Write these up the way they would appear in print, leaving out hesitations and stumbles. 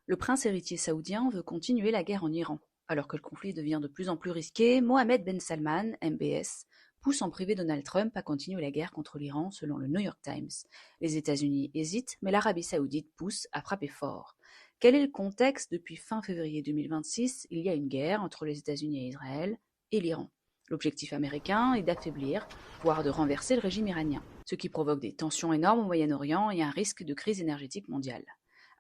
Le prince héritier saoudien veut continuer la guerre en Iran. Alors que le conflit devient de plus en plus risqué, Mohammed Ben Salman, MBS, pousse en privé Donald Trump à continuer la guerre contre l'Iran selon le New York Times. Les États-Unis hésitent, mais l'Arabie saoudite pousse à frapper fort. Quel est le contexte? Depuis fin février 2026, il y a une guerre entre les États-Unis et Israël et l'Iran. L'objectif américain est d'affaiblir, voire de renverser le régime iranien, ce qui provoque des tensions énormes au Moyen-Orient et un risque de crise énergétique mondiale.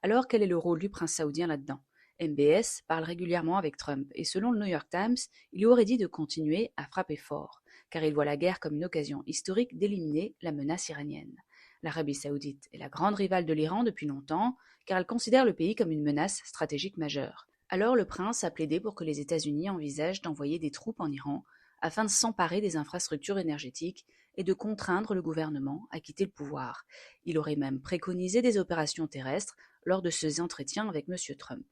Alors quel est le rôle du prince saoudien là-dedans? MBS parle régulièrement avec Trump et selon le New York Times, il lui aurait dit de continuer à frapper fort, car il voit la guerre comme une occasion historique d'éliminer la menace iranienne. L'Arabie saoudite est la grande rivale de l'Iran depuis longtemps, car elle considère le pays comme une menace stratégique majeure. Alors le prince a plaidé pour que les États-Unis envisagent d'envoyer des troupes en Iran afin de s'emparer des infrastructures énergétiques et de contraindre le gouvernement à quitter le pouvoir. Il aurait même préconisé des opérations terrestres lors de ses entretiens avec M. Trump.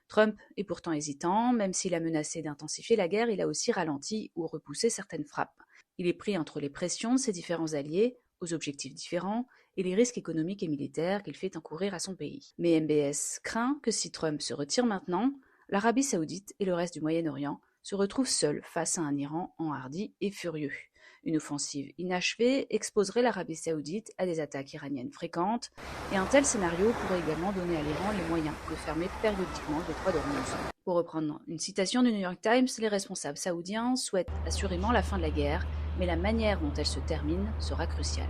Trump est pourtant hésitant, même s'il a menacé d'intensifier la guerre, il a aussi ralenti ou repoussé certaines frappes. Il est pris entre les pressions de ses différents alliés, aux objectifs différents, et les risques économiques et militaires qu'il fait encourir à son pays. Mais MBS craint que si Trump se retire maintenant, l'Arabie saoudite et le reste du Moyen-Orient se retrouvent seuls face à un Iran enhardi et furieux. Une offensive inachevée exposerait l'Arabie saoudite à des attaques iraniennes fréquentes, et un tel scénario pourrait également donner à l'Iran les moyens de fermer périodiquement le détroit d'Ormuz. Pour reprendre une citation du New York Times, les responsables saoudiens souhaitent assurément la fin de la guerre, mais la manière dont elle se termine sera cruciale.